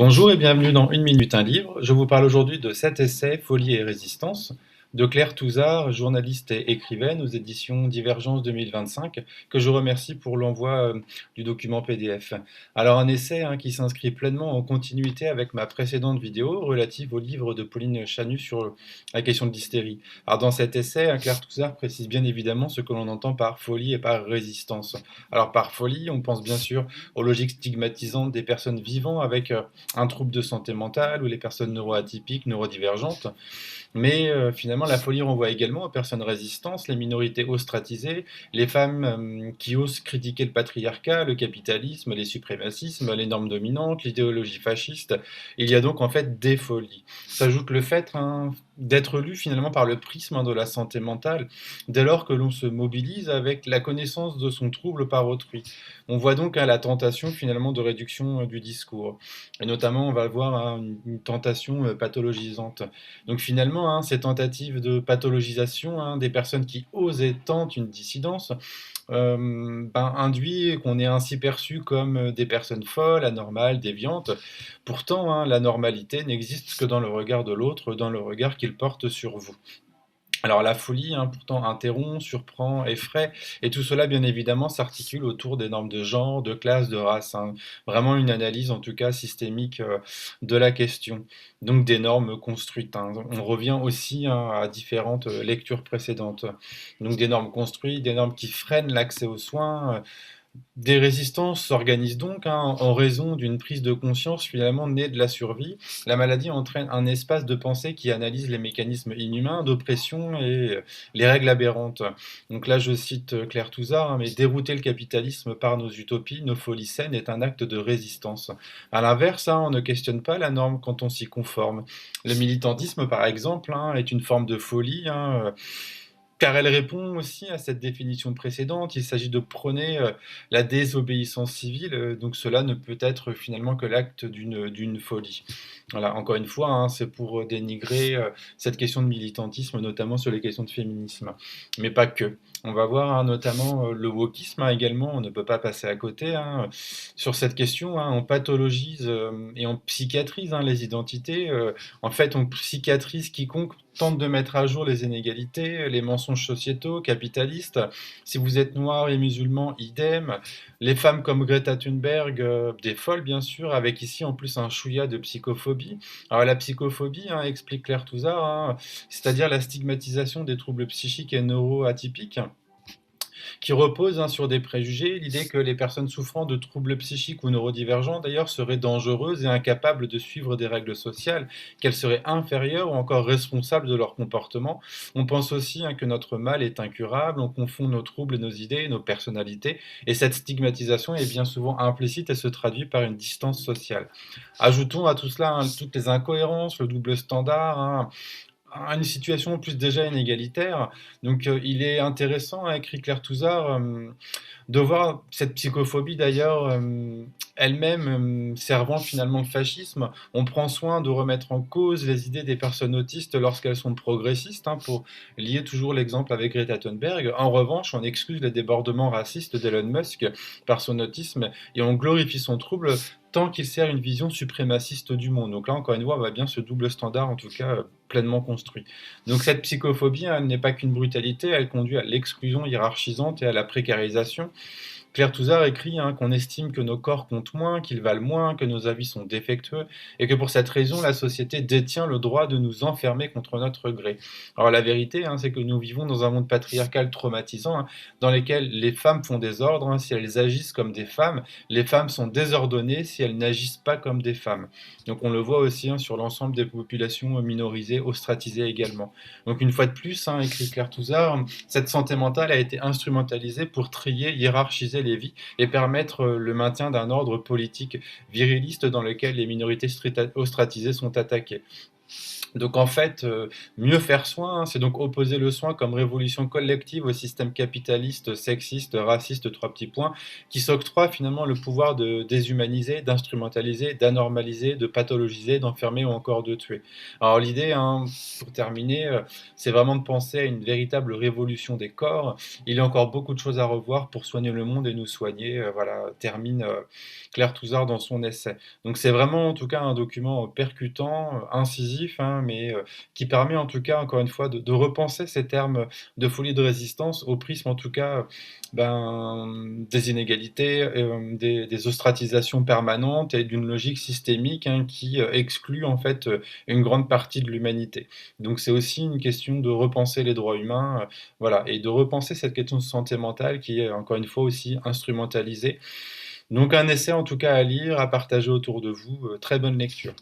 Bonjour et bienvenue dans Une minute, un livre. Je vous parle aujourd'hui de 7 essais, Folie et résistance, de Claire Touzard, journaliste et écrivaine aux éditions Divergence 2025, que je remercie pour l'envoi du document PDF. Alors un essai qui s'inscrit pleinement en continuité avec ma précédente vidéo relative au livre de Pauline Chanu sur la question de l'hystérie. Alors dans cet essai, Claire Touzard précise bien évidemment ce que l'on entend par folie et par résistance. Alors par folie, on pense bien sûr aux logiques stigmatisantes des personnes vivant avec un trouble de santé mentale ou les personnes neuroatypiques, neurodivergentes. Mais finalement, la folie renvoie également aux personnes résistantes, les minorités ostratisées, les femmes qui osent critiquer le patriarcat, le capitalisme, les suprémacismes, les normes dominantes, l'idéologie fasciste. Il y a donc en fait des folies. S'ajoute le fait d'être lu finalement par le prisme de la santé mentale, dès lors que l'on se mobilise avec la connaissance de son trouble par autrui. On voit donc la tentation finalement de réduction du discours. Et notamment, on va voir une tentation pathologisante. Donc finalement, ces tentatives de pathologisation des personnes qui osent et tentent une dissidence induit qu'on est ainsi perçu comme des personnes folles, anormales, déviantes. Pourtant, la normalité n'existe que dans le regard de l'autre, dans le regard qu'il porte sur vous. Alors la folie, pourtant interrompt, surprend, effraie, et tout cela bien évidemment s'articule autour des normes de genre, de classe, de race. Vraiment une analyse en tout cas systémique de la question. Donc des normes construites. On revient aussi à différentes lectures précédentes. Donc des normes construites, des normes qui freinent l'accès aux soins. Des résistances s'organisent donc en raison d'une prise de conscience finalement née de la survie. La maladie entraîne un espace de pensée qui analyse les mécanismes inhumains d'oppression et les règles aberrantes. Donc là, je cite Claire Touzard, mais dérouter le capitalisme par nos utopies, nos folies saines est un acte de résistance. À l'inverse, on ne questionne pas la norme quand on s'y conforme. Le militantisme, par exemple, est une forme de folie. Car elle répond aussi à cette définition précédente. Il s'agit de prôner la désobéissance civile, donc cela ne peut être finalement que l'acte d'une folie. Voilà, encore une fois, c'est pour dénigrer cette question de militantisme, notamment sur les questions de féminisme. Mais pas que. On va voir notamment le wokisme également, on ne peut pas passer à côté. Sur cette question, on pathologise et on psychiatrise les identités. En fait, on psychiatrise quiconque tente de mettre à jour les inégalités, les mensonges sociétaux, capitalistes. Si vous êtes noir et musulman, idem. Les femmes comme Greta Thunberg, des folles bien sûr, avec ici en plus un chouïa de psychophobie. Alors la psychophobie, explique Claire Touzard, c'est-à-dire la stigmatisation des troubles psychiques et neuroatypiques qui repose sur des préjugés, l'idée que les personnes souffrant de troubles psychiques ou neurodivergents d'ailleurs seraient dangereuses et incapables de suivre des règles sociales, qu'elles seraient inférieures ou encore responsables de leur comportement. On pense aussi que notre mal est incurable, on confond nos troubles, nos idées, nos personnalités, et cette stigmatisation est bien souvent implicite et se traduit par une distance sociale. Ajoutons à tout cela toutes les incohérences, le double standard, à une situation en plus déjà inégalitaire. Donc il est intéressant, écrit Claire Touzard, de voir cette psychophobie d'ailleurs elle-même servant finalement le fascisme. On prend soin de remettre en cause les idées des personnes autistes lorsqu'elles sont progressistes, pour lier toujours l'exemple avec Greta Thunberg. En revanche, on excuse les débordements racistes d'Elon Musk par son autisme et on glorifie son trouble tant qu'il sert une vision suprémaciste du monde. Donc là, encore une fois, on voit bien ce double standard, en tout cas, pleinement construit. Donc cette psychophobie, elle n'est pas qu'une brutalité, elle conduit à l'exclusion hiérarchisante et à la précarisation. Claire Touzard écrit qu'on estime que nos corps comptent moins, qu'ils valent moins, que nos avis sont défectueux, et que pour cette raison, la société détient le droit de nous enfermer contre notre gré. Alors la vérité, c'est que nous vivons dans un monde patriarcal traumatisant, dans lequel les femmes font des ordres, si elles agissent comme des femmes, les femmes sont désordonnées si elles n'agissent pas comme des femmes. Donc on le voit aussi sur l'ensemble des populations minorisées, ostratisées également. Donc une fois de plus, écrit Claire Touzard, cette santé mentale a été instrumentalisée pour trier, hiérarchiser les vies et permettre le maintien d'un ordre politique viriliste dans lequel les minorités ostratisées sont attaquées. Donc en fait, mieux faire soin, hein, c'est donc opposer le soin comme révolution collective au système capitaliste, sexiste, raciste, 3 petits points, qui s'octroie finalement le pouvoir de déshumaniser, d'instrumentaliser, d'anormaliser, de pathologiser, d'enfermer ou encore de tuer. Alors l'idée, hein, pour terminer, c'est vraiment de penser à une véritable révolution des corps. Il y a encore beaucoup de choses à revoir pour soigner le monde et nous soigner, voilà, termine, Claire Touzard dans son essai. Donc c'est vraiment en tout cas un document percutant, incisif, hein, mais qui permet en tout cas, encore une fois, de repenser ces termes de folie de résistance au prisme en tout cas des inégalités, des ostratisations permanentes et d'une logique systémique, hein, qui exclut en fait une grande partie de l'humanité. Donc c'est aussi une question de repenser les droits humains, voilà, et de repenser cette question de santé mentale qui est encore une fois aussi instrumentalisée. Donc un essai en tout cas à lire, à partager autour de vous, très bonne lecture.